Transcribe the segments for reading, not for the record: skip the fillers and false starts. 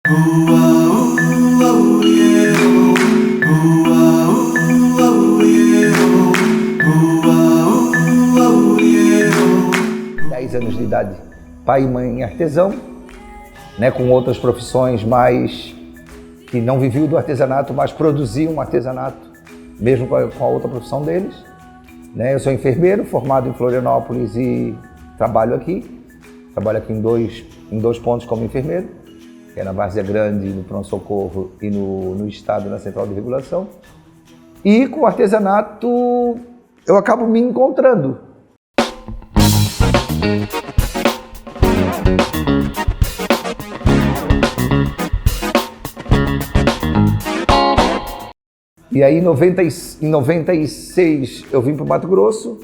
Anos de idade, pai e mãe artesão, né, com outras profissões, mas que não viviam do artesanato, mas produziam artesanato, mesmo com a outra profissão deles. Né? Eu sou enfermeiro, formado em Florianópolis e trabalho aqui em dois pontos como enfermeiro, que é na Várzea Grande, no pronto-socorro e no estado, na central de regulação. E com o artesanato eu acabo me encontrando. E aí, em 96, eu vim para o Mato Grosso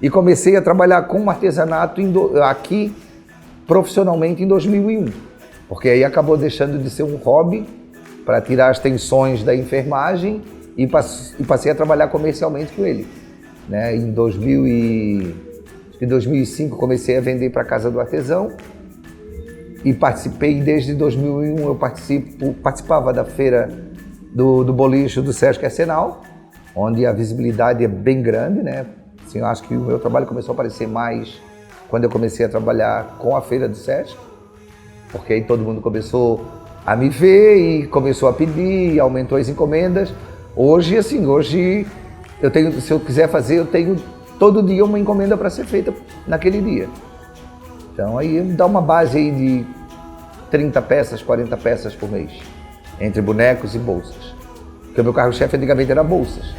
e comecei a trabalhar com artesanato aqui profissionalmente em 2001, porque aí acabou deixando de ser um hobby para tirar as tensões da enfermagem e passei a trabalhar comercialmente com ele. Né? Em 2005 comecei a vender para a Casa do Artesão e participei desde 2001, eu participava da feira do bolicho do Sesc Arsenal, onde a visibilidade é bem grande, né? Assim, eu acho que o meu trabalho começou a aparecer mais quando eu comecei a trabalhar com a feira do Sesc, porque aí todo mundo começou a me ver e começou a pedir, aumentou as encomendas. Hoje eu tenho, se eu quiser fazer, eu tenho todo dia uma encomenda para ser feita naquele dia. Então aí dá uma base aí de 30 peças, 40 peças por mês, entre bonecos e bolsas. Porque o meu carro-chefe antigamente era bolsas.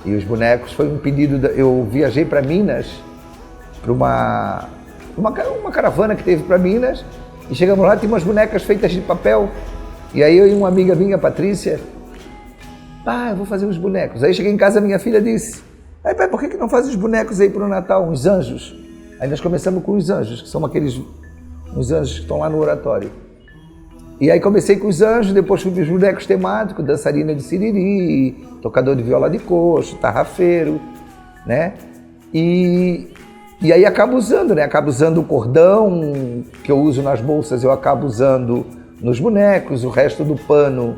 E os bonecos foi um pedido, eu viajei para Minas, para uma caravana que teve para Minas, e chegamos lá, tinha umas bonecas feitas de papel. E aí eu e uma amiga minha, Patrícia, eu vou fazer uns bonecos. Aí cheguei em casa, minha filha disse, pai, por que não faz os bonecos aí para o Natal, uns anjos? Aí nós começamos com os anjos, que são uns anjos que estão lá no oratório. E aí comecei com os anjos, depois fui para os bonecos temáticos, dançarina de siriri, tocador de viola de coxo, tarrafeiro, né? E aí acabo usando, né? Acabo usando o cordão que eu uso nas bolsas, eu acabo usando nos bonecos, o resto do pano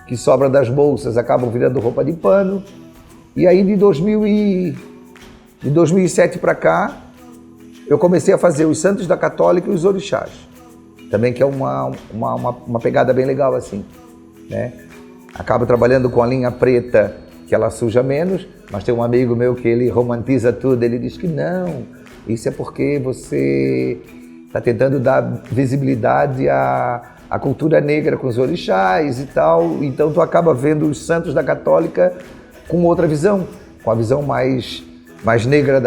que sobra das bolsas acabam virando roupa de pano. E aí de 2007 para cá, eu comecei a fazer os santos da Católica e os orixás. Também que é uma pegada bem legal assim, né? Acabo trabalhando com a linha preta, que ela suja menos, mas tem um amigo meu que ele romantiza tudo, ele diz que não, isso é porque você está tentando dar visibilidade à cultura negra com os orixás e tal, então tu acaba vendo os santos da Católica com outra visão, com a visão mais negra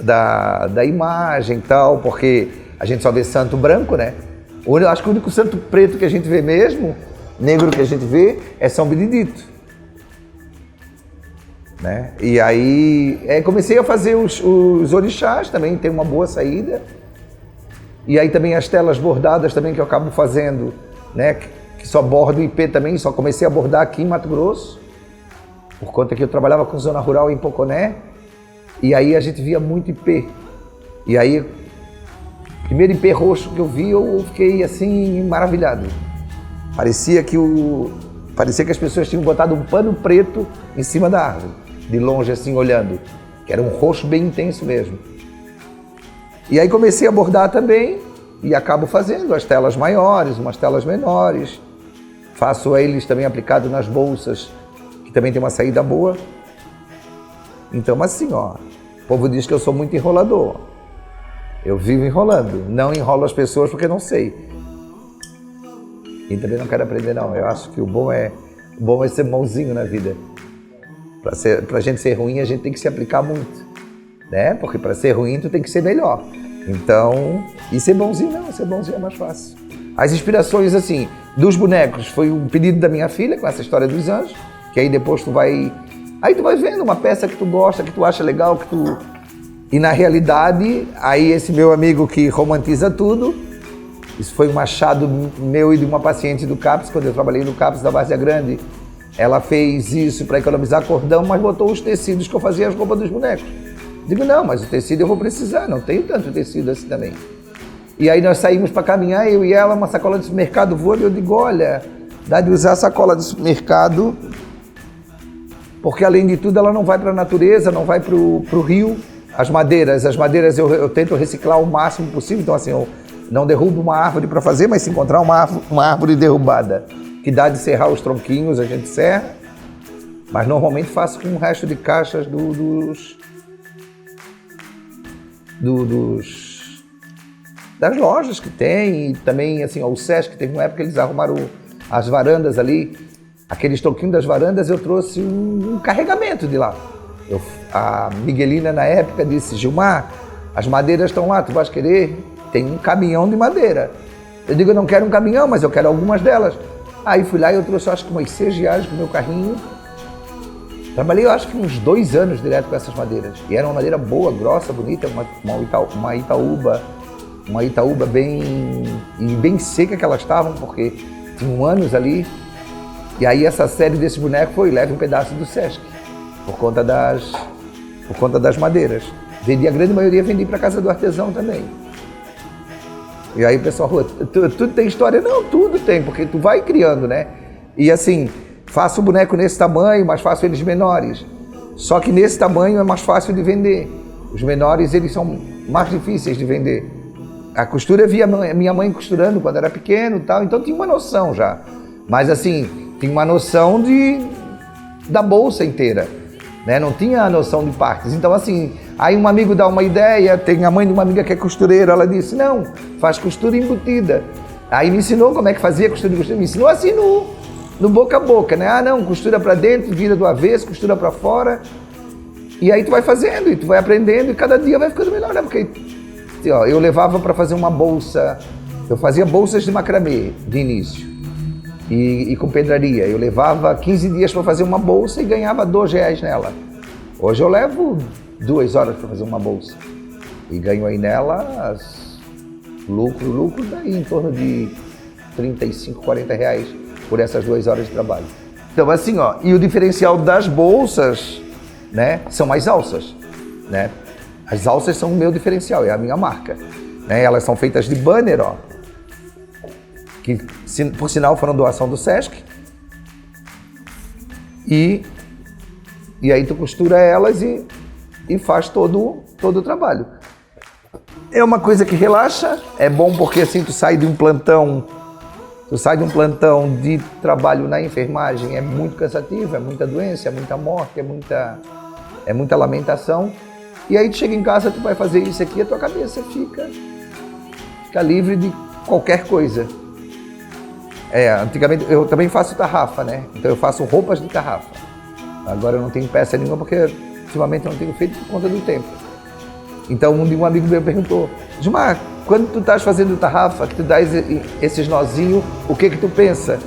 da imagem e tal, porque a gente só vê santo branco, né? Eu acho que o único santo preto que a gente vê mesmo, negro que a gente vê, é São Benedito. Né? E aí comecei a fazer os orixás, também tem uma boa saída. E aí também as telas bordadas também que eu acabo fazendo, né? Que só bordo IP também, só comecei a bordar aqui em Mato Grosso, por conta que eu trabalhava com zona rural em Poconé, e aí a gente via muito IP. E aí primeiro IP roxo que eu vi, eu fiquei assim, maravilhado. Parecia que as pessoas tinham botado um pano preto em cima da árvore, de longe assim, olhando. Que era um roxo bem intenso mesmo. E aí comecei a bordar também, e acabo fazendo as telas maiores, umas telas menores. Faço eles também aplicado nas bolsas, que também tem uma saída boa. Então assim, ó, o povo diz que eu sou muito enrolador. Eu vivo enrolando, não enrolo as pessoas porque não sei. E também não quero aprender não, eu acho que o bom é ser bonzinho na vida. Pra gente ser ruim, a gente tem que se aplicar muito, né? Porque para ser ruim, tu tem que ser melhor. Então, e ser bonzinho não, ser bonzinho é mais fácil. As inspirações, assim, dos bonecos, foi um pedido da minha filha, com essa história dos anjos, que aí depois tu vai vendo uma peça que tu gosta, que tu acha legal, que tu... E na realidade, aí esse meu amigo que romantiza tudo, isso foi um achado meu e de uma paciente do CAPS, quando eu trabalhei no CAPS da Várzea Grande. Ela fez isso para economizar cordão, mas botou os tecidos que eu fazia as roupas dos bonecos. Digo, não, mas o tecido eu vou precisar, não tenho tanto tecido assim também. E aí nós saímos para caminhar, eu e ela, uma sacola de supermercado voando, e eu digo, olha, dá de usar a sacola de supermercado, porque além de tudo ela não vai para a natureza, não vai para o rio. As madeiras eu tento reciclar o máximo possível, então assim, eu não derrubo uma árvore para fazer, mas se encontrar uma árvore derrubada, que dá de serrar os tronquinhos, a gente serra, mas normalmente faço com o resto de caixas das lojas que tem, e também assim, o Sesc, teve uma época que eles arrumaram as varandas ali, aqueles tronquinhos das varandas, eu trouxe um carregamento de lá. A Miguelina na época disse, Gilmar, as madeiras estão lá, tu vais querer? Tem um caminhão de madeira. Eu digo, eu não quero um caminhão, mas eu quero algumas delas. Aí fui lá e eu trouxe acho que umas 6 diárias com o meu carrinho. Trabalhei, eu acho que uns 2 anos direto com essas madeiras. E era uma madeira boa, grossa, bonita, uma Itaúba bem seca que elas estavam, porque tinham anos ali. E aí essa série desses bonecos foi Leve um Pedaço do Sesc, por conta das madeiras. Vendi, a grande maioria vendi para casa do artesão também. E aí o pessoal falou, tudo tem história? Não, tudo tem, porque tu vai criando, né? E assim, faço o boneco nesse tamanho, mas faço eles menores. Só que nesse tamanho é mais fácil de vender. Os menores, eles são mais difíceis de vender. A costura eu via minha mãe costurando quando era pequeno e tal, então tinha uma noção já. Mas assim, tinha uma noção da bolsa inteira, né? Não tinha a noção de partes. Então assim, aí um amigo dá uma ideia, tem a mãe de uma amiga que é costureira, ela disse, não, faz costura embutida. Aí me ensinou como é que fazia costura embutida, me ensinou assim no boca a boca, né? Ah não, costura para dentro, vira do avesso, costura para fora. E aí tu vai fazendo, e tu vai aprendendo, e cada dia vai ficando melhor, né? Porque assim, ó, eu levava para fazer uma bolsa, eu fazia bolsas de macramê de início, e com pedraria. Eu levava 15 dias para fazer uma bolsa e ganhava R$2 nela. Hoje eu levo 2 horas para fazer uma bolsa e ganho aí nela lucro daí em torno de R$35, R$40 por essas 2 horas de trabalho. Então assim, ó, e o diferencial das bolsas, né, são as alças, né? As alças são o meu diferencial, é a minha marca, né? Elas são feitas de banner, ó, que por sinal foram doação do Sesc. E aí tu costura elas e faz todo o trabalho. É uma coisa que relaxa, é bom porque assim tu sai de um plantão de trabalho na enfermagem, é muito cansativo, é muita doença, é muita morte, é muita lamentação. E aí tu chega em casa, tu vai fazer isso aqui, a tua cabeça fica livre de qualquer coisa. Antigamente eu também faço tarrafa, né? Então eu faço roupas de tarrafa. Agora eu não tenho peça nenhuma porque ultimamente eu não tenho feito por conta do tempo. Então um amigo meu perguntou, Gilmar, quando tu estás fazendo tarrafa, que tu dás esses nozinhos, o que tu pensa?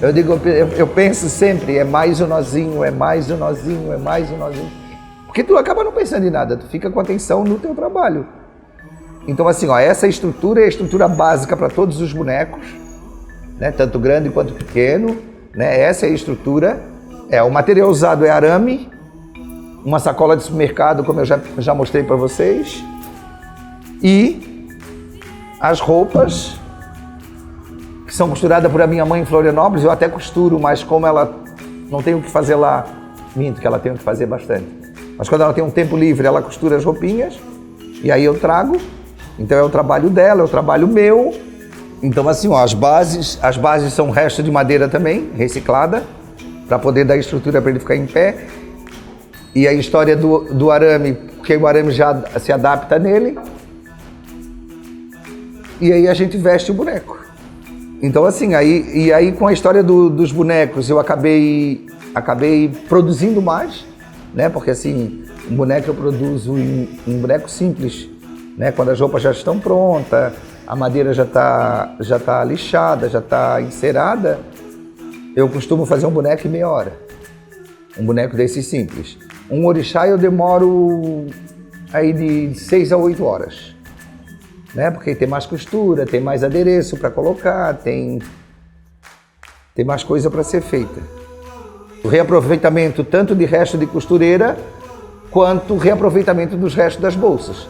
Eu digo, eu penso sempre, é mais um nozinho, é mais um nozinho, é mais um nozinho. Porque tu acaba não pensando em nada, tu fica com atenção no teu trabalho. Então assim, ó, essa estrutura é a estrutura básica para todos os bonecos, né? Tanto grande quanto pequeno, né? Essa é a estrutura. O material usado é arame, uma sacola de supermercado, como eu já mostrei para vocês, e as roupas que são costuradas por a minha mãe em Florianópolis. Eu até costuro, mas como ela não tem o que fazer lá, minto que ela tem o que fazer bastante. Mas quando ela tem um tempo livre, ela costura as roupinhas e aí eu trago. Então é o trabalho dela, é o trabalho meu. Então assim, ó, as bases são resto de madeira também, reciclada, para poder dar estrutura para ele ficar em pé. E a história do arame, porque o arame já se adapta nele. E aí a gente veste o boneco. Então assim, aí com a história dos bonecos, eu acabei produzindo mais, né? Porque assim, um boneco eu produzo um boneco simples, né? Quando as roupas já estão prontas, a madeira já tá lixada, já está encerada, eu costumo fazer um boneco em meia hora. Um boneco desses simples. Um orixá eu demoro aí de 6 a 8 horas. Né? Porque tem mais costura, tem mais adereço para colocar, tem mais coisa para ser feita. O reaproveitamento tanto de resto de costureira, quanto o reaproveitamento dos restos das bolsas.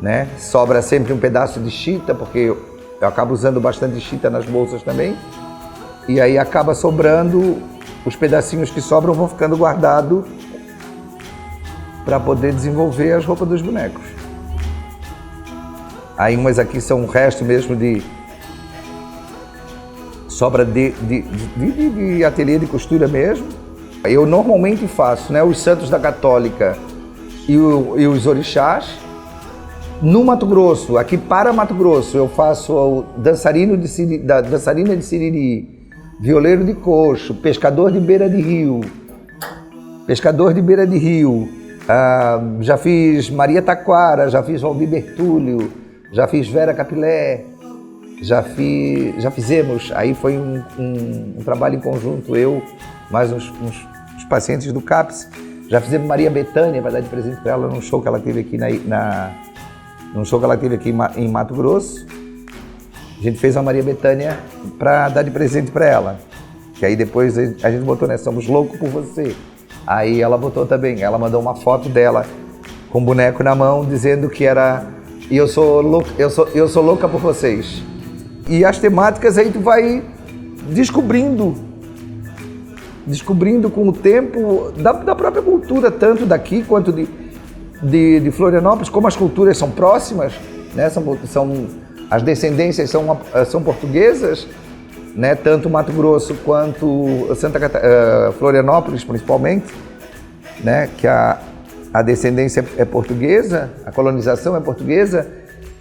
né? Sobra sempre um pedaço de chita, porque eu acabo usando bastante chita nas bolsas também. E aí acaba sobrando, os pedacinhos que sobram vão ficando guardados para poder desenvolver as roupas dos bonecos. Aí umas aqui são o resto mesmo de sobra de ateliê de costura mesmo. Eu normalmente faço, né, os santos da Católica e os orixás. No Mato Grosso, aqui para Mato Grosso, eu faço o dançarina de Siriri, violeiro de coxo, pescador de beira de rio, já fiz Maria Taquara, já fiz Valdir Bertúlio, já fiz Vera Capilé, já fizemos, aí foi um trabalho em conjunto, eu, mais uns pacientes do CAPS, já fizemos Maria Bethânia para dar de presente para ela num show que ela teve aqui em Mato Grosso. A gente fez uma Maria Bethânia para dar de presente para ela, que aí depois a gente botou, né, somos loucos por você. Aí ela botou também, ela mandou uma foto dela com o boneco na mão, dizendo que era "E eu sou louca por vocês". E as temáticas aí tu vai descobrindo com o tempo da própria cultura, tanto daqui quanto de Florianópolis, como as culturas são próximas, né? As descendências são portuguesas, né? Tanto Mato Grosso quanto Florianópolis, principalmente, né? Que a descendência é portuguesa, a colonização é portuguesa,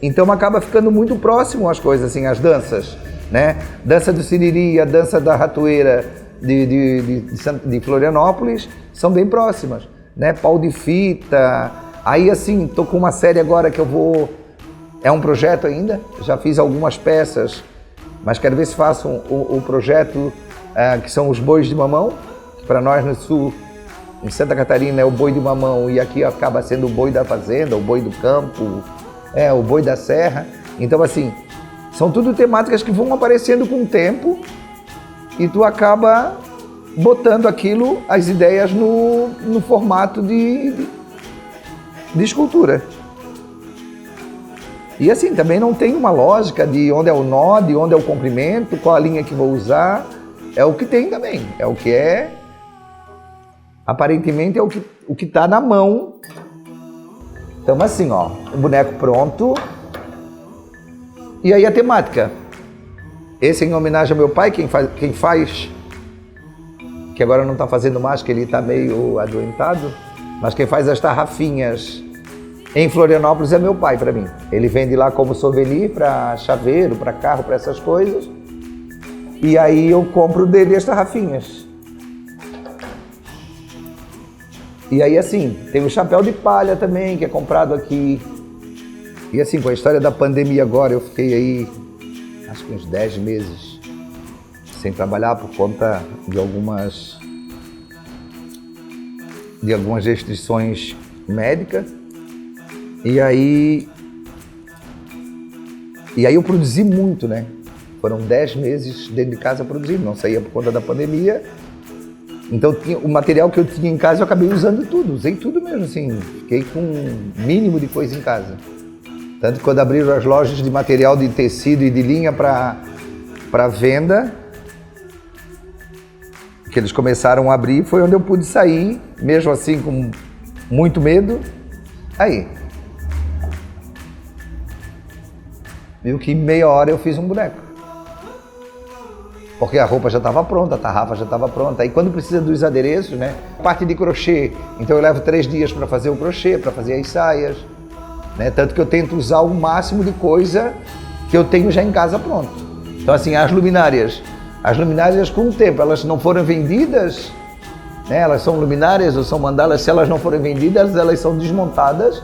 então acaba ficando muito próximo as coisas, assim, as danças, né? Dança do Siriri, a dança da ratoeira de Florianópolis são bem próximas, né? Pau de fita. Aí, assim, tô com uma série agora que é um projeto ainda, já fiz algumas peças, mas quero ver se faço o projeto que são os bois de mamão, que para nós no sul, em Santa Catarina, é o boi de mamão e aqui acaba sendo o boi da fazenda, o boi do campo, o boi da serra. Então, assim, são tudo temáticas que vão aparecendo com o tempo e tu acaba botando aquilo, as ideias no formato de escultura. E assim, também não tem uma lógica de onde é o nó, de onde é o comprimento, qual a linha que vou usar. É o que tem também, é o que é. Aparentemente é o que está na mão. Então assim, ó, o boneco pronto. E aí a temática. Esse é em homenagem ao meu pai, quem faz, que agora não está fazendo mais, que ele está meio adoentado, mas quem faz as tarrafinhas em Florianópolis é meu pai para mim. Ele vende lá como souvenir para chaveiro, para carro, para essas coisas. E aí eu compro dele as tarrafinhas. E aí assim, tem o chapéu de palha também, que é comprado aqui. E assim, com a história da pandemia agora, eu fiquei aí, acho que uns 10 meses sem trabalhar por conta de algumas restrições médicas. E aí eu produzi muito, né? Foram 10 meses dentro de casa produzindo, não saía por conta da pandemia. Então o material que eu tinha em casa eu acabei usando tudo, usei tudo mesmo, assim. Fiquei com um mínimo de coisa em casa. Tanto que quando abriram as lojas de material de tecido e de linha para venda, que eles começaram a abrir, foi onde eu pude sair, mesmo assim com muito medo. Aí, viu que em meia hora eu fiz um boneco. Porque a roupa já estava pronta, a tarrafa já estava pronta. Aí quando precisa dos adereços, né? Parte de crochê, então eu levo 3 dias para fazer o crochê, para fazer as saias, né? Tanto que eu tento usar o máximo de coisa que eu tenho já em casa pronto. Então assim, as luminárias com o tempo, elas não foram vendidas, né? Elas são luminárias ou são mandalas, se elas não forem vendidas, elas são desmontadas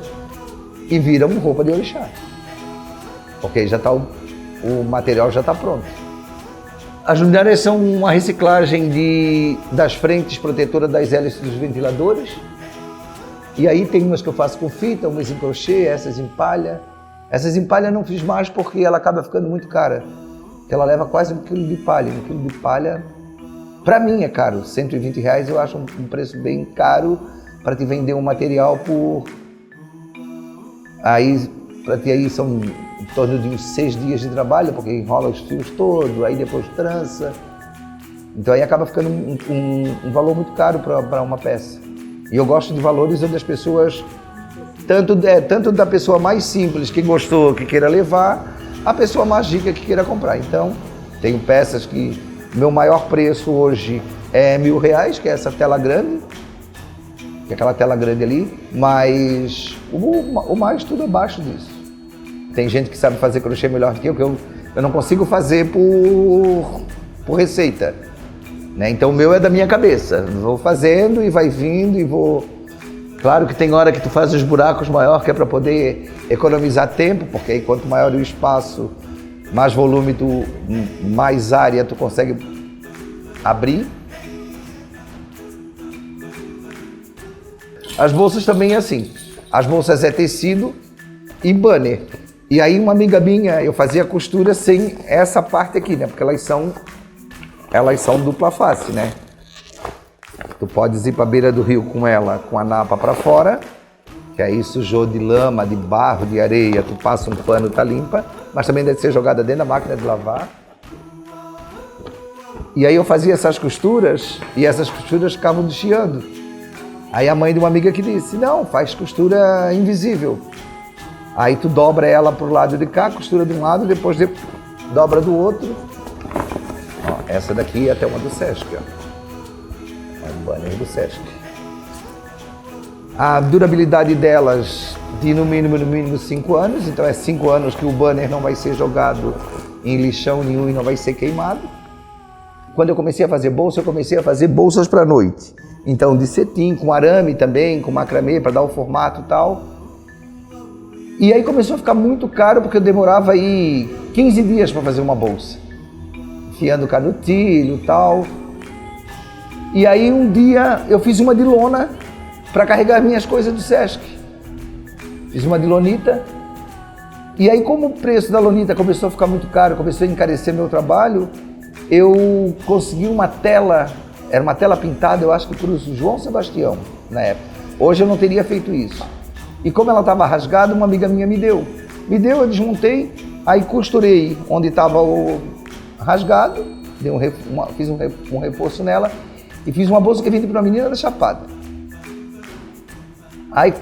e viram roupa de orixá. Porque já tá o material já está pronto. As luminárias são uma reciclagem das frentes protetoras das hélices dos ventiladores. E aí tem umas que eu faço com fita, umas em crochê, essas em palha. Essas em palha não fiz mais porque ela acaba ficando muito cara. Ela leva quase 1 quilo de palha. 1 quilo de palha, para mim é caro. R$120 eu acho um preço bem caro para te vender um material por... Aí para ti aí são em torno de uns 6 dias de trabalho, porque enrola os fios todos, aí depois trança. Então aí acaba ficando um valor muito caro para uma peça. E eu gosto de valores onde as pessoas, tanto da pessoa mais simples que gostou, que queira levar, a pessoa mais rica que queira comprar. Então, tenho peças que meu maior preço hoje é R$1.000, que é essa tela grande, que é aquela tela grande ali, mas o mais tudo abaixo disso. Tem gente que sabe fazer crochê melhor do que eu não consigo fazer por receita, né? Então o meu é da minha cabeça, vou fazendo e vai vindo e vou... Claro que tem hora que tu faz os buracos maior, que é para poder economizar tempo, porque aí quanto maior o espaço, mais volume, mais área tu consegue abrir. As bolsas também é assim, as bolsas é tecido e banner. E aí uma amiga minha, eu fazia costura sem essa parte aqui, né? Porque elas são dupla face, né? Tu podes ir para a beira do rio com ela, com a napa para fora, que aí sujou de lama, de barro, de areia, tu passa um pano, tá limpa, mas também deve ser jogada dentro da máquina de lavar. E aí eu fazia essas costuras e essas costuras ficavam desfiando. Aí a mãe de uma amiga que disse, não, faz costura invisível. Aí tu dobra ela pro lado de cá, costura de um lado, depois dobra do outro. Ó, essa daqui é até uma do Sesc, ó. É um banner do Sesc. A durabilidade delas de no mínimo 5 anos, então é 5 anos que o banner não vai ser jogado em lixão nenhum e não vai ser queimado. Quando eu comecei a fazer bolsa, eu comecei a fazer bolsas para noite. Então de cetim, com arame também, com macramê para dar o formato e tal. E aí começou a ficar muito caro porque eu demorava aí 15 dias para fazer uma bolsa. Enfiando canutilho e tal. E aí um dia eu fiz uma de lona para carregar minhas coisas do Sesc. Fiz uma de lonita. E aí como o preço da lonita começou a ficar muito caro, começou a encarecer meu trabalho, eu consegui uma tela, era uma tela pintada, eu acho que por João Sebastião, na época. Hoje eu não teria feito isso. E como ela estava rasgada, uma amiga minha me deu. Eu desmontei, aí costurei onde estava o rasgado, fiz um reforço nela e fiz uma bolsa que vendi para uma menina da Chapada. Aí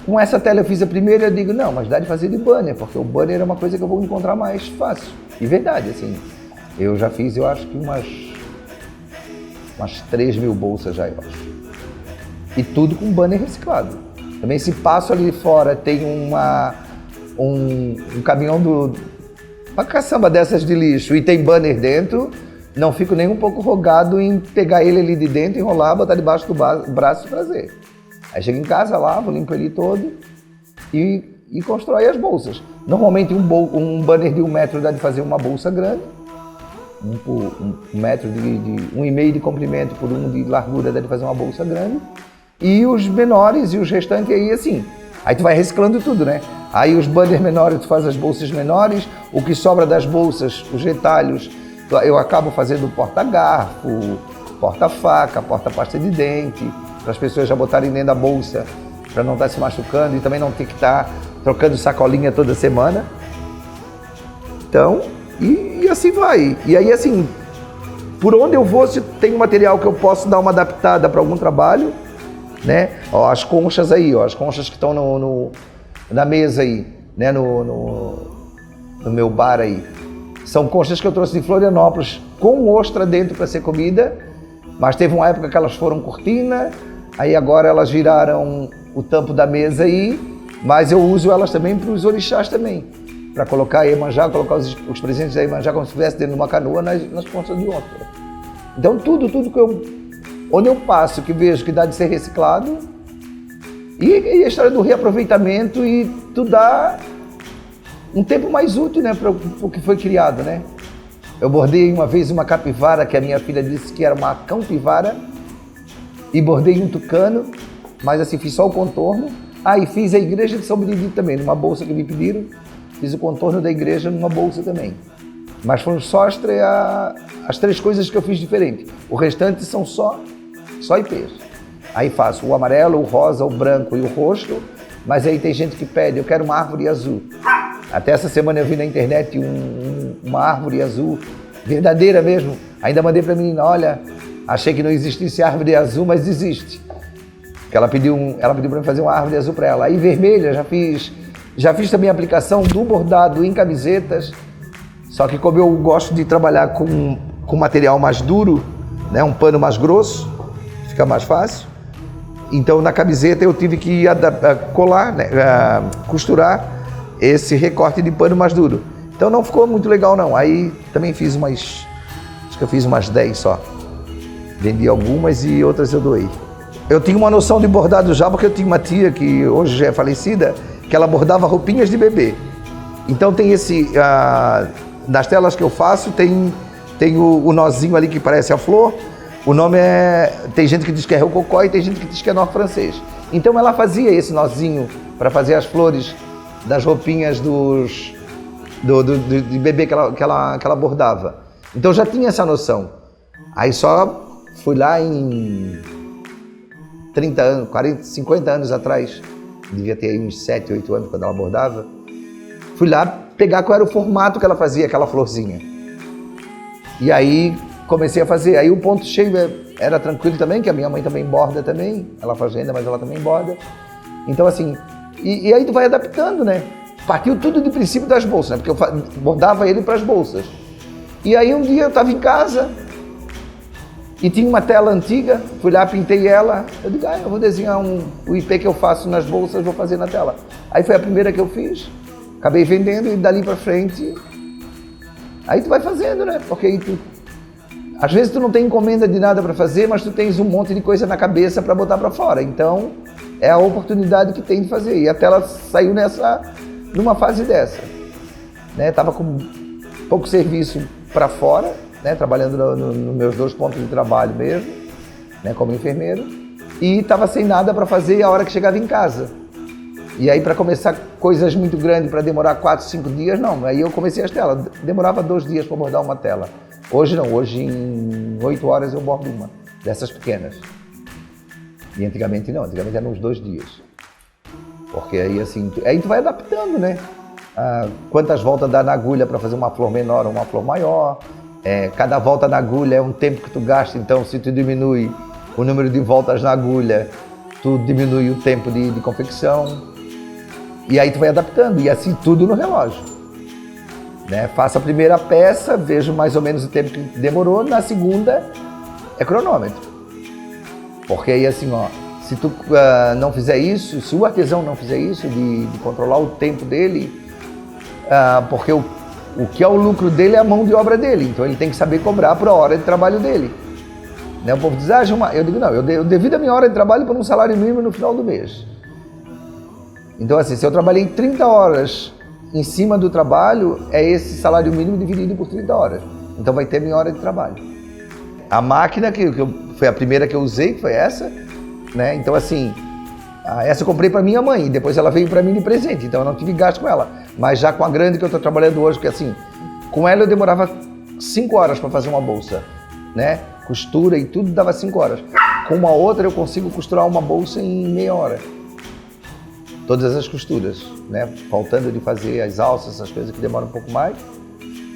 com essa tela eu fiz a primeira e eu digo, não, mas dá de fazer de banner, porque o banner é uma coisa que eu vou encontrar mais fácil. E verdade, assim, eu já fiz, eu acho que umas 3.000 bolsas já, eu acho. E tudo com banner reciclado. Também se passo ali fora, tem um caminhão uma caçamba dessas de lixo e tem banner dentro, não fico nem um pouco rogado em pegar ele ali de dentro, enrolar, botar debaixo do braço e trazer. Aí chego em casa, lavo, limpo ele todo e constrói as bolsas. Normalmente um banner de 1 metro dá de fazer uma bolsa grande, um metro de 1,5 de comprimento por 1 de largura dá de fazer uma bolsa grande. E os menores e os restantes aí assim, aí tu vai reciclando tudo, né? Aí os banners menores tu faz as bolsas menores, o que sobra das bolsas, os retalhos, eu acabo fazendo porta-garfo, porta-faca, porta-pasta de dente, para as pessoas já botarem dentro da bolsa, para não estar se machucando e também não ter que estar trocando sacolinha toda semana. Então, e assim vai. E aí assim, por onde eu vou, se tem um material que eu posso dar uma adaptada para algum trabalho, né? Ó, as conchas aí, ó, as conchas que estão na mesa aí, né? No meu bar aí. São conchas que eu trouxe de Florianópolis com ostra dentro para ser comida, mas teve uma época que elas foram cortina, aí agora elas viraram o tampo da mesa aí, mas eu uso elas também para os orixás também, para colocar a Iemanjá, colocar os presentes da Iemanjá como se estivesse dentro de uma canoa nas conchas de ostra. Então tudo que onde eu passo, que vejo que dá de ser reciclado, e a história do reaproveitamento e tu dá um tempo mais útil, né, para o que foi criado, né? Eu bordei uma vez uma capivara que a minha filha disse que era uma cão-pivara e bordei um tucano, mas assim, fiz só o contorno. E fiz a igreja de São Benedito também, numa bolsa que me pediram, fiz o contorno da igreja numa bolsa também. Mas foram só as 3 coisas que eu fiz diferente. O restante são só IPs. Aí faço o amarelo, o rosa, o branco e o roxo, mas aí tem gente que pede, eu quero uma árvore azul. Até essa semana eu vi na internet uma árvore azul, verdadeira mesmo. Ainda mandei para a menina, olha, achei que não existisse árvore azul, mas existe. Porque ela pediu para mim fazer uma árvore azul para ela. Aí vermelha, já fiz também a aplicação do bordado em camisetas, só que como eu gosto de trabalhar com material mais duro, né, um pano mais grosso, fica mais fácil. Então na camiseta eu tive que colar, né, costurar esse recorte de pano mais duro. Então não ficou muito legal não. Aí também fiz acho que eu fiz umas 10 só. Vendi algumas e outras eu doei. Eu tinha uma noção de bordado já, porque eu tinha uma tia que hoje já é falecida, que ela bordava roupinhas de bebê. Então tem nas telas que eu faço, tem o nozinho ali que parece a flor. O nome tem gente que diz que é rococó e tem gente que diz que é nó francês. Então ela fazia esse nozinho para fazer as flores das roupinhas de bebê que ela bordava. Então eu já tinha essa noção. Aí só fui lá em 30 anos, 40, 50 anos atrás, devia ter aí uns 7, 8 anos quando ela bordava, fui lá pegar qual era o formato que ela fazia, aquela florzinha. E aí comecei a fazer. Aí o ponto cheio era tranquilo também, que a minha mãe também borda também, ela faz renda, mas ela também borda. Então assim, e aí tu vai adaptando, né? Partiu tudo do princípio das bolsas, né? Porque eu bordava ele para as bolsas. E aí um dia eu estava em casa e tinha uma tela antiga, fui lá, pintei ela, eu digo, eu vou desenhar o IP que eu faço nas bolsas, vou fazer na tela. Aí foi a primeira que eu fiz, acabei vendendo e dali para frente, aí tu vai fazendo, né? Porque aí às vezes tu não tem encomenda de nada para fazer, mas tu tens um monte de coisa na cabeça para botar para fora, então é a oportunidade que tem de fazer. E a tela saiu numa fase dessa, né? Tava com pouco serviço para fora, né? Trabalhando nos meus 2 pontos de trabalho mesmo, né? Como enfermeiro, e estava sem nada para fazer a hora que chegava em casa. E aí para começar coisas muito grandes, para demorar 4, 5 dias, não. Aí eu comecei as telas, demorava 2 dias para bordar uma tela. Hoje não, hoje em 8 horas eu bordo uma dessas pequenas. E antigamente não, antigamente eram uns 2 dias. Porque aí assim, aí tu vai adaptando, né? Quantas voltas dá na agulha para fazer uma flor menor ou uma flor maior. Cada volta na agulha é um tempo que tu gasta, então se tu diminui o número de voltas na agulha, tu diminui o tempo de confecção. E aí tu vai adaptando, e assim tudo no relógio. Né? Faço a primeira peça, vejo mais ou menos o tempo que demorou, na segunda é cronômetro. Porque aí assim, ó, se tu não fizer isso, se o artesão não fizer isso, de controlar o tempo dele, porque o que é o lucro dele é a mão de obra dele, então ele tem que saber cobrar por hora de trabalho dele. Né? O povo diz, eu digo, não, eu devido a minha hora de trabalho por um salário mínimo no final do mês. Então assim, se eu trabalhei 30 horas em cima do trabalho, é esse salário mínimo dividido por 30 horas. Então vai ter minha hora de trabalho. A máquina, que foi a primeira que eu usei, que foi essa, né? Então assim, essa eu comprei para minha mãe, depois ela veio para mim de presente, então eu não tive gasto com ela. Mas já com a grande que eu estou trabalhando hoje, que assim, com ela eu demorava 5 horas para fazer uma bolsa, né? Costura e tudo dava 5 horas. Com uma outra eu consigo costurar uma bolsa em meia hora. Todas as costuras, né? Faltando de fazer as alças, essas coisas que demoram um pouco mais.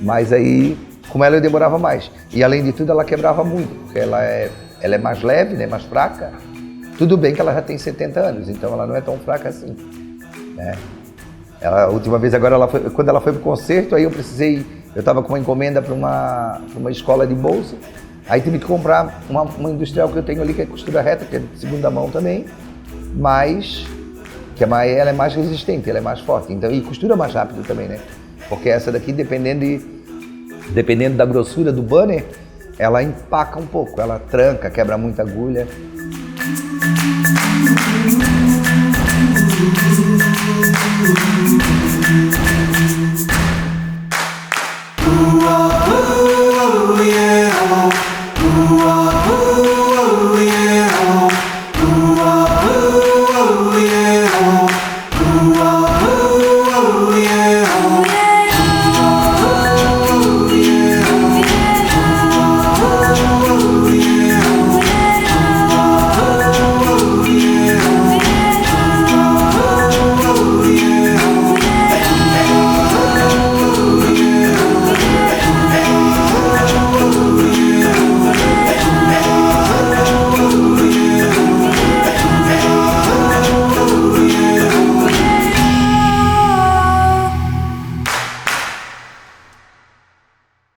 Mas aí, com ela eu demorava mais. E além de tudo ela quebrava muito, porque ela é mais leve, né? Mais fraca. Tudo bem que ela já tem 70 anos, então ela não é tão fraca assim, né? A última vez agora, quando ela foi para o concerto, aí eu estava com uma encomenda para uma escola de bolsa, aí tive que comprar uma industrial que eu tenho ali, que é costura reta, que é de segunda mão também, mas ela é mais resistente, ela é mais forte, então, e costura mais rápido também, né? Porque essa daqui, dependendo da grossura do banner, ela empaca um pouco, ela tranca, quebra muita agulha. Ooh, oh, yeah, oh, ooh, oh.